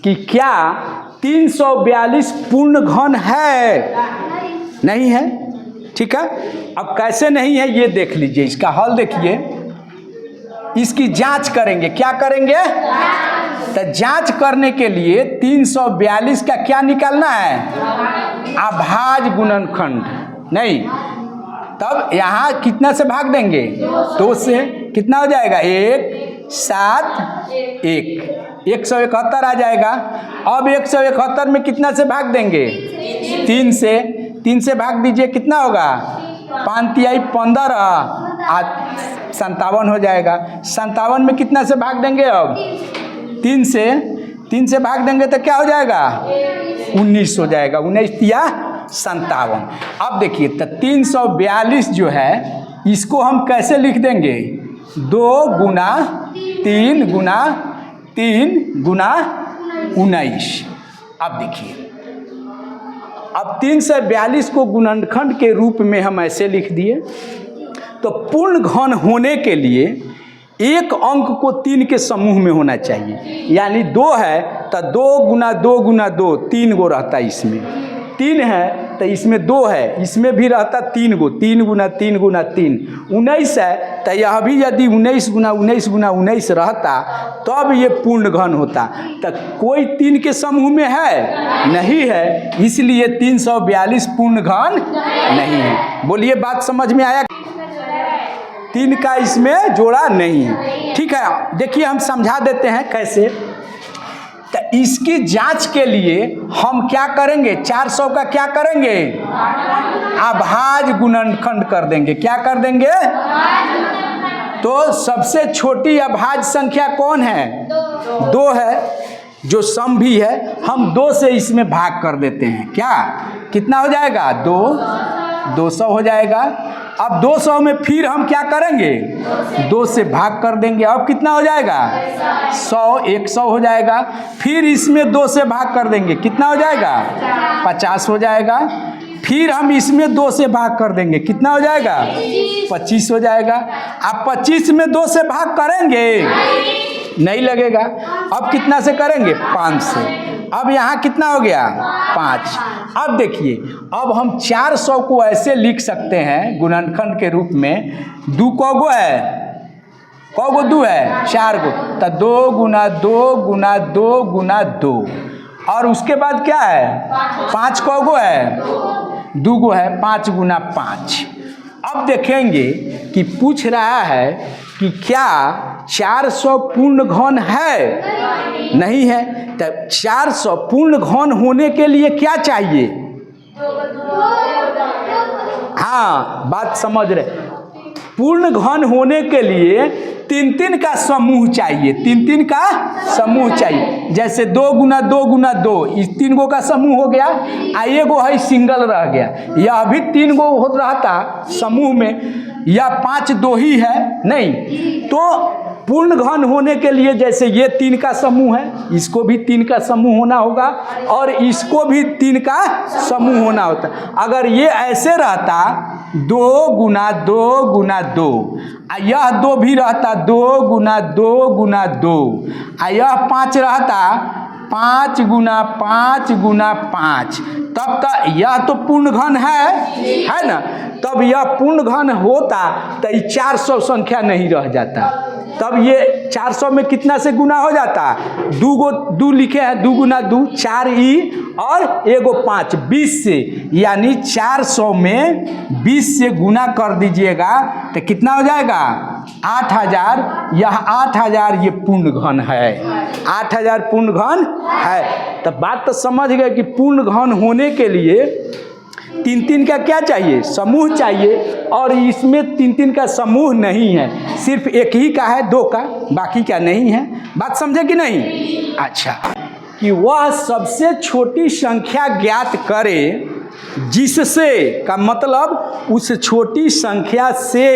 कि क्या 342 पूर्ण घन है? नहीं है। ठीक है, अब कैसे नहीं है ये देख लीजिए, इसका हल देखिए। इसकी जांच करेंगे, क्या करेंगे? तो जांच करने के लिए 342 का क्या निकालना है? अभाज्य गुणनखंड। नहीं, तब यहाँ कितना से भाग देंगे? 2 से। कितना हो जाएगा? 1 7 1 171 आ जाएगा। अब 171 में कितना से भाग देंगे? 3 से। 3 से भाग दीजिए, कितना होगा? 5 तिहाई 15 57 हो जाएगा। 57 में कितना से भाग देंगे? अब 3 से भाग देंगे तो क्या हो जाएगा? 19 हो जाएगा। 19 तिया 57। अब देखिए, तो 342 जो है इसको हम कैसे लिख देंगे? 2 गुना 3 गुना 3 गुना 19। अब देखिए, अब 342 को गुणनखंड के रूप में हम ऐसे लिख दिए। तो पूर्ण घन होने के लिए एक अंक को 3 के समूह में होना चाहिए। यानी 2 है तो 2 गुना 2 गुना 2 3 गो रहता है। इसमें 3 है तो इसमें 2 है, इसमें भी रहता 3 गो, 3 गुना 3 गुना 3। 19 है तो यह भी यदि 19 गुना 19 गुना 19 रहता तब ये पूर्ण घन होता। तो कोई 3 के समूह में है? नहीं है, इसलिए 342 पूर्ण घन नहीं है। बोलिए, बात समझ में आया? 3 का इसमें जोड़ा नहीं है। ठीक है, देखिए हम समझा देते हैं कैसे। तो इसकी जांच के लिए हम क्या करेंगे? 400 का क्या करेंगे? अभाज्य गुणनखंड कर देंगे। क्या कर देंगे? तो सबसे छोटी अभाज्य संख्या कौन है? 2 है, जो सम भी है। हम 2 से इसमें भाग कर देते हैं। क्या कितना हो जाएगा? 200 हो जाएगा। अब 200 में फिर हम क्या करेंगे? 2 से भाग कर देंगे। अब कितना हो जाएगा? 100 हो जाएगा। फिर इसमें 2 से भाग कर देंगे, कितना हो जाएगा? 50 हो जाएगा। फिर हम इसमें 2 से भाग कर देंगे, कितना हो जाएगा? 25 हो जाएगा। अब 25 में 2 से भाग करेंगे? नहीं लगेगा। अब कितना से करेंगे? 5 से। अब यहाँ कितना हो गया? 5। अब देखिए, अब हम 400 को ऐसे लिख सकते हैं गुणनखंड के रूप में। 2 कौगो है? कौगो 2 है? 4 गो। तो 2 गुना 2 गुना 2 गुना 2। और उसके बाद क्या है? 5 कौगो है? 2 गो है। 5 गुना 5। अब देखेंगे कि पूछ रहा है कि क्या 400 पूर्ण घन है? नहीं है। तो 400 पूर्ण घन होने के लिए क्या चाहिए? हाँ, बात समझ रहे। पूर्ण घन होने के लिए 3 का समूह चाहिए। 3 का समूह चाहिए। जैसे 2 गुना 2 गुना 2, इस 3 गो का समूह हो गया। आ एगो है सिंगल रह गया। यह भी 3 गो हो रहता समूह में, या 5 दो ही है नहीं। तो पूर्ण घन होने के लिए जैसे ये 3 का समूह है, इसको भी 3 का समूह होना होगा, और इसको भी 3 का समूह होना होता। अगर ये ऐसे रहता 2 गुना 2 गुना 2, यह 2 भी रहता 2 गुना 2 गुना 2, यह 5 रहता 5 गुना 5 गुना 5, तब तक यह तो पूर्ण घन है ना। तब यह पूर्ण घन होता तो ये 400 संख्या नहीं रह जाता। तब ये 400 में कितना से गुना हो जाता? 2 लिखे हैं, 2 गुना 2 4 ई और एगो 5 20 से, यानी 400 में 20 से गुना कर दीजिएगा तो कितना हो जाएगा? 8000। यह 8000 ये पूर्ण घन है। 8000 पूर्ण घन है। तो बात तो समझ गए कि पूर्ण घन होने के लिए 3 का क्या चाहिए? समूह चाहिए। और इसमें 3 का समूह नहीं है, सिर्फ एक ही का है, 2 का, बाकी का नहीं है। बात समझे कि नहीं? अच्छा, कि वह सबसे छोटी संख्या ज्ञात करे जिससे, का मतलब उस छोटी संख्या से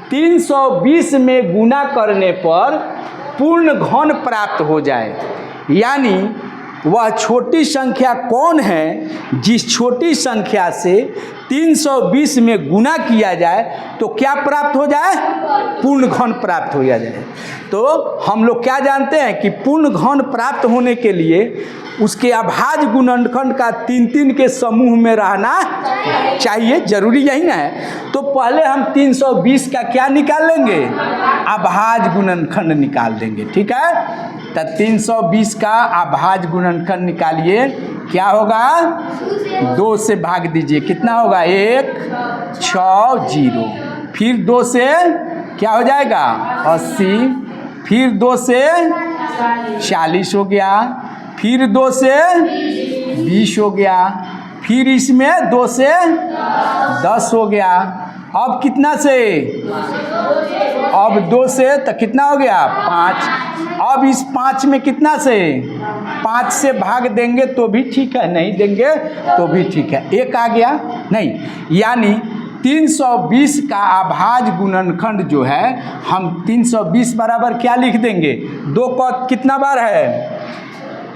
320 में गुना करने पर पूर्ण घन प्राप्त हो जाए। यानी वह छोटी संख्या कौन है जिस छोटी संख्या से 320 में गुना किया जाए तो क्या प्राप्त हो जाए? पूर्ण घन प्राप्त हो जाए। तो हम लोग क्या जानते हैं कि पूर्ण घन प्राप्त होने के लिए उसके अभाज्य गुणनखंड का 3 के समूह में रहना चाहिए, जरूरी यही ना है। तो पहले हम 320 का क्या निकाल लेंगे? अभाज्य गुणनखंड निकाल देंगे, ठीक है। तो 320 का अभाज्य गुणनखंड निकालिए, क्या होगा? 2 से भाग दीजिए, कितना होगा? 1 6 0, फिर 2 से क्या हो जाएगा? 80, फिर 2 से 40 हो गया, फिर 2 से 20 हो गया, फिर इसमें 2 से 10 हो गया। अब कितना से? अब 2 से तो कितना हो गया? 5। अब इस 5 में कितना से? 5 से भाग देंगे तो भी ठीक है, नहीं देंगे तो भी ठीक है। 1 आ गया नहीं, यानी 320 का अभाज्य गुणनखंड जो है हम 320 बराबर क्या लिख देंगे? 2 का कितना बार है?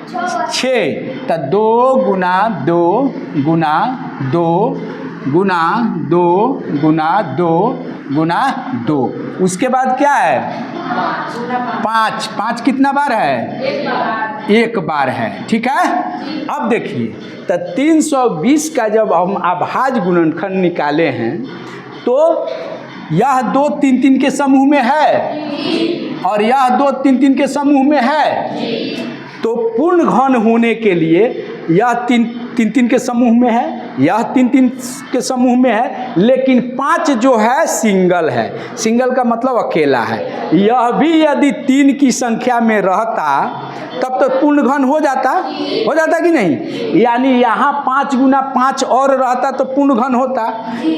6। तो 2 गुना 2 गुना 2 गुना 2 गुना 2 गुना 2, उसके बाद क्या है? 5। 5 कितना बार है? 1 बार है, ठीक है। अब देखिए, तो 320 का जब हम अभाज्य गुणनखंड निकाले हैं तो यह 2 3 के समूह में है और यह 2 3 के समूह में है। तो पूर्ण घन होने के लिए यह 3 के समूह में है, यह 3 के समूह में है, लेकिन 5 जो है सिंगल है। सिंगल का मतलब अकेला है। यह भी यदि 3 की संख्या में रहता तब तो पूर्ण घन हो जाता कि नहीं? यानी यहाँ 5 गुना 5 और रहता तो पूर्ण घन होता।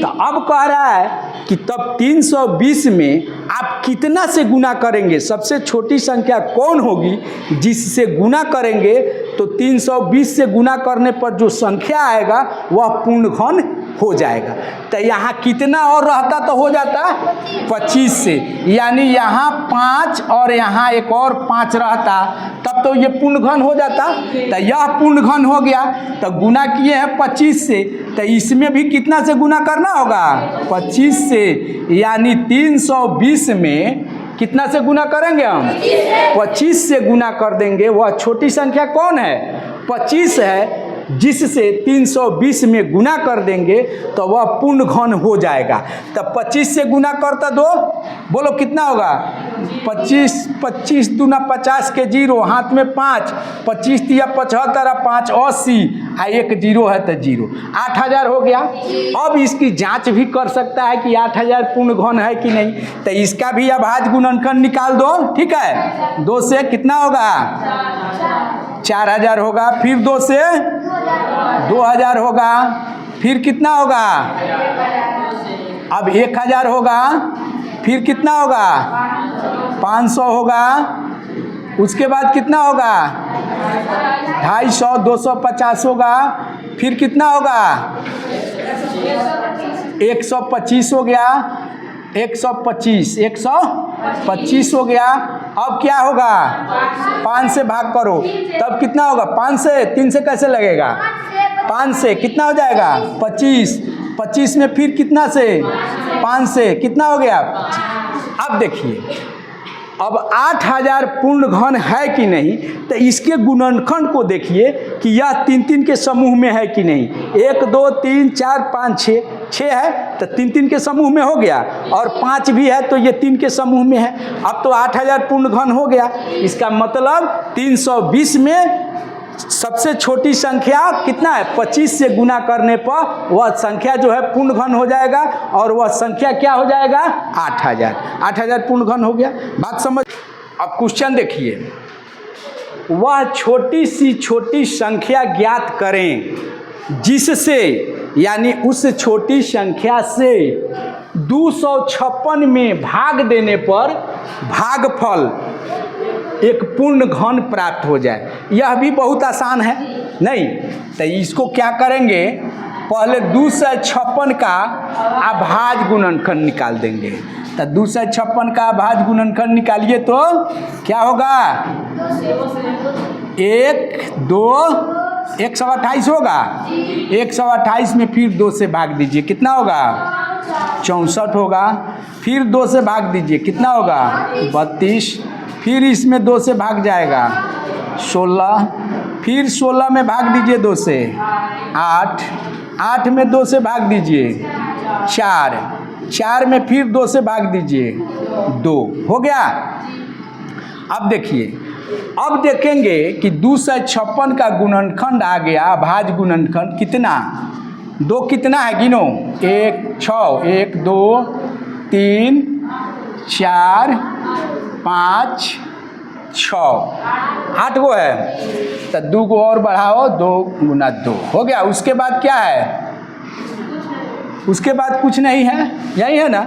तो अब कह रहा है कि तब 320 में आप कितना से गुना करेंगे? सबसे छोटी संख्या कौन होगी जिससे गुना करेंगे तो 320 से गुना करने पर जो संख्या आएगा वह पूर्ण घन हो जाएगा। तो यहाँ कितना और रहता तो हो जाता 25 से, यानी यहाँ 5 और यहाँ एक और 5 रहता तब तो ये पूर्ण घन हो जाता। तो यह पूर्ण घन हो गया, तो गुना किए हैं 25 से, तो इसमें भी कितना से गुना करना होगा? 25 से, यानी 320 में कितना से गुना करेंगे हम? 25 से गुना कर देंगे। वह छोटी संख्या कौन है? 25 है, जिससे 320 में गुना कर देंगे तो वह पूर्ण घन हो जाएगा। तब 25 से गुना करता दो, बोलो कितना होगा? 25 दूना 50 के 0, हाथ में 5, 25 तिया 75, 5 80, 1 0 है तो 0, 8000 हो गया। अब इसकी जांच भी कर सकता है कि 8000 पूर्ण घन है कि नहीं। तो इसका भी अभाज्य गुणनखंड निकाल दो, ठीक है। 2 से कितना होगा? 4000 होगा, फिर 2 से 2000 होगा, फिर कितना होगा? अब 1000 होगा, फिर कितना होगा? 500 होगा, उसके बाद कितना होगा? 250, 250 होगा, फिर कितना होगा? 125 हो गया, 125 हो गया। अब क्या होगा? 5 से भाग करो, तब कितना होगा? 5 से 3 से कैसे लगेगा? 5 से कितना हो जाएगा? 25 में फिर कितना से? 5 से कितना हो गया? अब देखिए, अब 8000 पूर्ण घन है कि नहीं, तो इसके गुणनखंड को देखिए कि यह 3 के समूह में है कि नहीं। 1 2 3 4 5 6 है तो 3 के समूह में हो गया, और 5 भी है तो ये 3 के समूह में है। अब तो 8000 पूर्ण घन हो गया। इसका मतलब 320 में सबसे छोटी संख्या कितना है? 25 से गुना करने पर वह संख्या जो है पूर्ण घन हो जाएगा, और वह संख्या क्या हो जाएगा? 8000 पूर्ण घन हो गया। बात समझ। अब क्वेश्चन देखिए, वह छोटी सी छोटी संख्या ज्ञात करें जिससे, यानी उस छोटी संख्या से 256 में भाग देने पर भागफल एक पूर्ण घन प्राप्त हो जाए। यह भी बहुत आसान है नहीं? तो इसको क्या करेंगे? पहले 256 का अभाज्य गुणनखंड निकाल देंगे। तो 256 का अभाज्य गुणनखंड निकालिए तो क्या होगा? 1 2 128 होगा। 128 में फिर 2 से भाग दीजिए, कितना होगा? 64 होगा। फिर 2 से भाग दीजिए, कितना होगा? 32। फिर इसमें 2 से भाग जाएगा 16। फिर 16 में भाग दीजिए 2 से 8। 8 में 2 से भाग दीजिए 4। 4 में फिर 2 से भाग दीजिए 2। हो गया। अब देखिए, अब देखेंगे कि 256 का गुणनखंड आ गया, भाज्य गुणनखंड कितना? 2 कितना है गिनो? 1 6 1 2 3 4 5 6 8 गो है, तो 2 गो और बढ़ाओ, 2 गुना 2 हो गया। उसके बाद क्या है? उसके बाद कुछ नहीं है, यही है ना।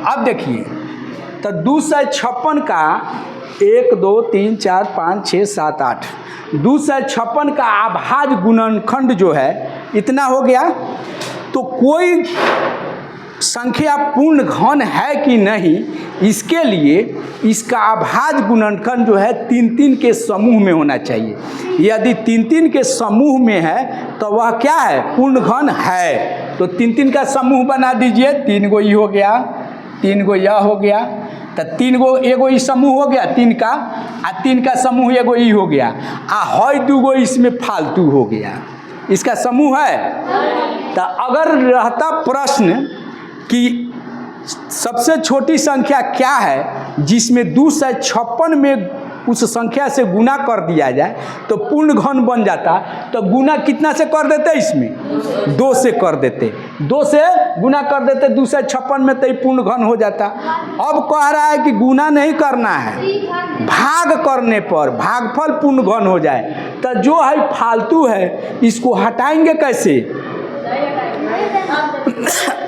अब देखिए, तो 256 का 1 2 3 4 5 6 7 8 256 का अभाज्य गुणनखंड जो है इतना हो गया। तो कोई संख्या पूर्ण घन है कि नहीं, इसके लिए इसका अभाज्य गुणनखंड जो है 3-3 के समूह में होना चाहिए। यदि 3-3 के समूह में है तो वह क्या है? पूर्ण घन है। तो 3-3 का समूह बना दीजिए। 3 गो ये हो गया, 3 गो यह हो गया, तो 3 गो एगो ई समूह हो गया 3 का, आ 3 का समूह एगो ई हो गया, आ हई 2 गो इसमें फालतू हो गया। इसका समूह है। तो अगर रहता प्रश्न कि सबसे छोटी संख्या क्या है जिसमें 256 में उस संख्या से गुना कर दिया जाए तो पूर्ण घन बन जाता, तो गुना कितना से कर देते? इसमें 2 से कर देते, 2 से गुना कर देते 256 में, तो ये पूर्ण घन हो जाता। अब कह रहा है कि गुना नहीं करना है, भाग करने पर भागफल पूर्ण घन हो जाए। तो जो है फालतू है इसको हटाएंगे कैसे?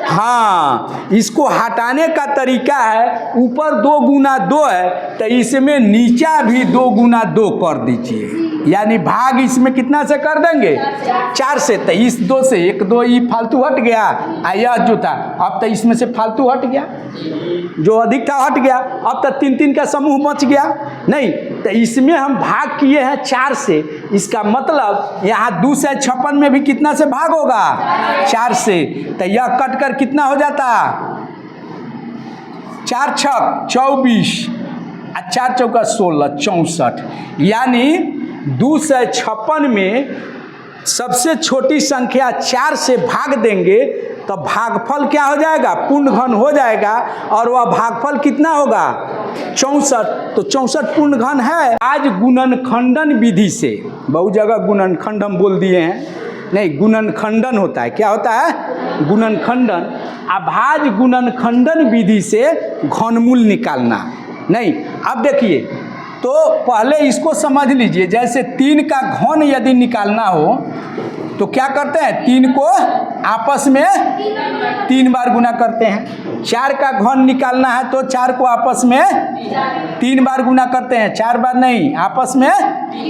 हाँ, इसको हटाने का तरीका है, ऊपर 2 गुना 2 है तो इसमें नीचा भी 2 गुना 2 कर दीजिए, यानी भाग इसमें कितना से कर देंगे? 4 से। तो इस 2 से 1 2 ये फालतू हट गया, यह जो था अब तो इसमें से फालतू हट गया, जो अधिक था हट गया। अब तो 3-3 का समूह बच गया नहीं। तो इसमें हम भाग किए हैं 4 से, इसका मतलब यहाँ 256 में भी कितना से भाग होगा? 4 से। तो यह कट कर कितना हो जाता? 4 छक 24, 4 चौका 16 64। यानी 256 में सबसे छोटी संख्या 4 से भाग देंगे तो भागफल क्या हो जाएगा? पूर्ण घन हो जाएगा। और वह भागफल कितना होगा? 64। तो 64 पूर्ण घन है। आज गुणनखंडन विधि से, बहुत जगह गुणनखंड हम बोल दिए हैं, नहीं, गुणनखंडन होता है। क्या होता है? गुणनखंडन। अभाज्य गुणनखंडन विधि से घनमूल निकालना नहीं। अब देखिए, तो पहले इसको समझ लीजिए। जैसे 3 का घन यदि निकालना हो तो क्या करते हैं? 3 को आपस में 3 बार गुना करते हैं। 4 का घन निकालना है तो 4 को आपस में 3 बार गुना करते हैं। 4 बार नहीं, आपस में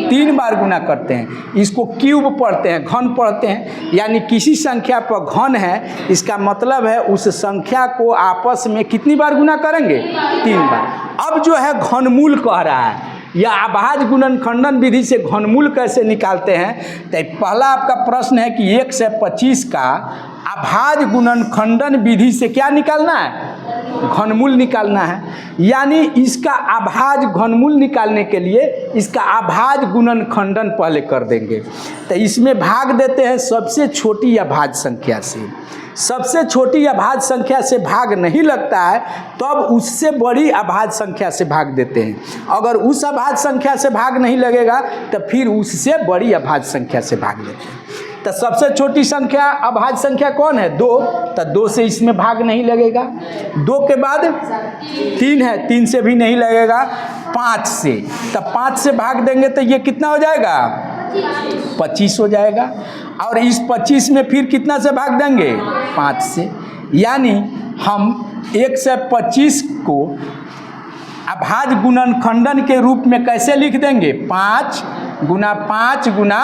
3 बार गुना करते हैं। इसको क्यूब पढ़ते हैं, घन पढ़ते हैं। यानी किसी संख्या पर घन है, इसका मतलब है उस संख्या को आपस में कितनी बार गुना करेंगे? 3 बार। अब जो है घनमूल कह रहा है, या अभाज्य गुणनखंडन विधि से घनमूल कैसे निकालते हैं? तो पहला आपका प्रश्न है कि 1 से 25 का अभाज्य गुणनखंडन विधि से क्या निकालना है? घनमूल निकालना है। यानी इसका अभाज्य घनमूल निकालने के लिए इसका अभाज्य गुणनखंडन पहले कर देंगे। तो इसमें भाग देते हैं सबसे छोटी अभाज्य संख्या से। सबसे छोटी अभाज्य संख्या से भाग नहीं लगता है तब उससे बड़ी अभाज्य संख्या से भाग देते हैं। अगर उस अभाज्य संख्या से भाग नहीं लगेगा तो फिर उससे बड़ी अभाज्य संख्या से भाग लेते हैं। तो सबसे छोटी संख्या अभाज्य संख्या कौन है? 2। तो 2 से इसमें भाग नहीं लगेगा। 2 के बाद 3 है, 3 से भी नहीं लगेगा। 5 से, तो 5 से भाग देंगे तो ये कितना हो जाएगा? 25 हो जाएगा। और इस 25 में फिर कितना से भाग देंगे? 5 से। यानी हम 1 से 25 को अभाज्य गुणनखंडन के रूप में कैसे लिख देंगे? 5 गुना 5 गुना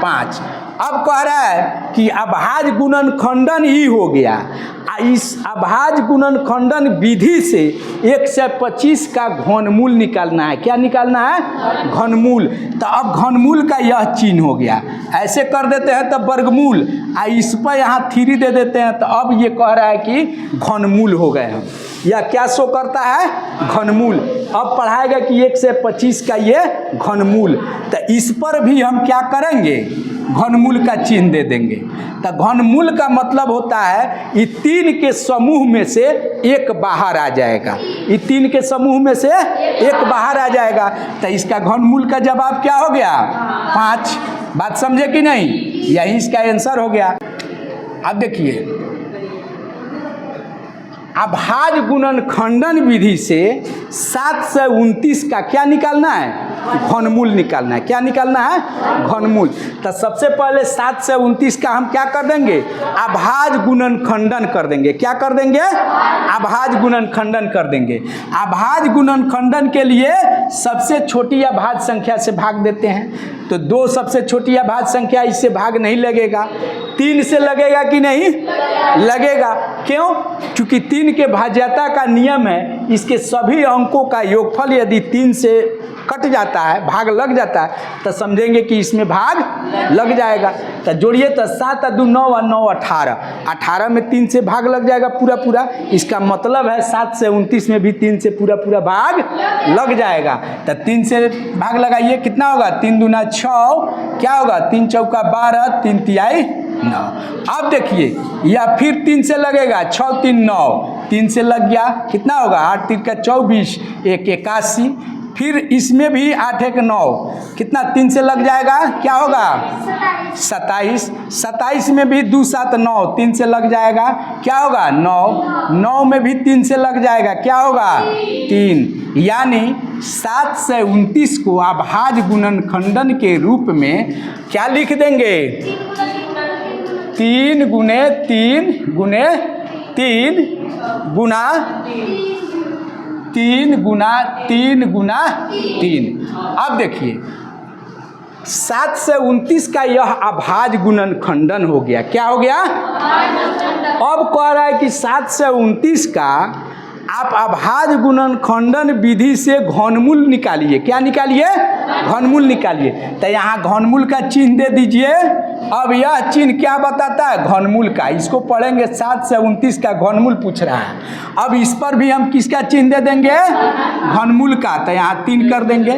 5। अब कह रहा है कि अभाज्य गुणनखंडन ही हो गया। इस अभाज्य गुणनखंडन विधि से 125 का घनमूल निकालना है। क्या निकालना है? घनमूल। तो अब घनमूल का यह चिन्ह हो गया। ऐसे कर देते हैं तो वर्गमूल, इस पर यहाँ 3 दे देते हैं तो अब ये कह रहा है कि घनमूल हो गए हम। यह क्या शो करता है? घनमूल। अब पढ़ाएगा कि 125 का ये घनमूल, तो इस पर भी हम क्या करेंगे? घनमूल का चिन्ह दे देंगे। तो घनमूल का मतलब होता है ये 3 के समूह में से एक बाहर आ जाएगा। ये 3 के समूह में से एक बाहर आ जाएगा, तो इसका घनमूल का जवाब क्या हो गया? 5। बात समझे कि नहीं? यही इसका आंसर हो गया। अब देखिए, अभाज्य गुणनखंडन विधि से 7 से 29 का क्या निकालना है? घनमूल निकालना है। क्या निकालना है? घनमूल। तो सबसे पहले 7 से 29 का हम क्या कर देंगे? अभाज्य गुणनखंडन कर देंगे। क्या कर देंगे? अभाज्य गुणनखंडन कर देंगे। अभाज्य गुणनखंडन के लिए सबसे छोटी अभाज्य संख्या से भाग देते हैं। तो 2 सबसे छोटी अभाज्य संख्या, इससे भाग नहीं लगेगा। 3 से लगेगा कि नहीं? लगेगा। क्यों? क्योंकि 3 के भाज्यता का नियम है, इसके सभी अंकों का योगफल यदि 3 से कट जाता है, भाग लग जाता है, तो समझेंगे कि इसमें भाग लग जाएगा। तो जोड़िए तो 7 2 9 और 9 18, 18 में 3 से भाग लग जाएगा पूरा पूरा। इसका मतलब है 7 से 29 में भी 3 से पूरा पूरा भाग लग जाएगा। तो 3 से भाग लगाइए, कितना होगा? 3 दूना 6, क्या होगा? 3 चौका 12, 3 तिहाई 9। अब देखिए, या फिर 3 से लगेगा, 6 3 9, 3 से लग गया, कितना होगा? 8 3 का 24, 1 81। फिर इसमें भी 8 1 9, कितना? 3 से लग जाएगा, क्या होगा? 27। 27 में भी 2 7 9, 3 से लग जाएगा, क्या होगा? 9। 9 में भी 3 से लग जाएगा, क्या होगा? 3। यानी 7 से 29 को अभाज्य गुणनखंडन के रूप में क्या लिख देंगे? 3 गुने 3 गुने 3 गुना 3 गुना 3 गुना 3। अब देखिए, 7 से 29 का यह अभाज्य गुणनखंडन हो गया। क्या हो गया? अब कह रहा है कि 7 से 29 का आप अभाज्य गुणनखंडन विधि से घनमूल निकालिए। क्या निकालिए? घनमूल निकालिए। तो यहाँ घनमूल का चिन्ह दे दीजिए। अब यह चिन्ह क्या बताता है? घनमूल का। इसको पढ़ेंगे, 7 से 29 का घनमूल पूछ रहा है। अब इस पर भी हम किसका चिन्ह दे देंगे? घनमूल का। तो यहाँ 3 कर देंगे।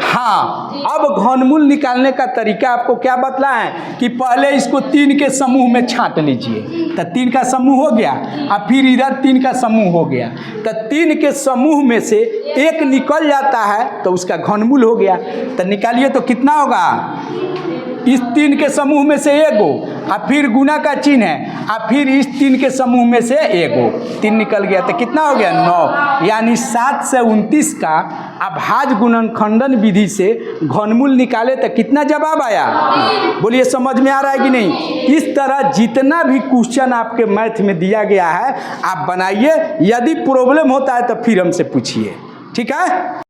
हाँ, अब घनमूल निकालने का तरीका आपको क्या बतलाएं कि पहले इसको 3 के समूह में छांट लीजिए। तो 3 का समूह हो गया, और फिर इधर 3 का समूह हो गया। तो 3 के समूह में से एक निकल जाता है तो उसका घनमूल हो गया। तो निकालिए तो कितना होगा? इस 3 के समूह में से एगो, और फिर गुना का चिन्ह है, और फिर इस 3 के समूह में से एगो, 3 निकल गया। तो कितना हो गया? 9। यानी 7 से 29 का अभाज्य गुणनखंडन विधि से घनमूल निकाले तो कितना जवाब आया? बोलिए, समझ में आ रहा है कि नहीं? इस तरह जितना भी क्वेश्चन आपके मैथ में दिया गया है आप बनाइए। यदि प्रॉब्लम होता है तो फिर हमसे पूछिए। ठीक है?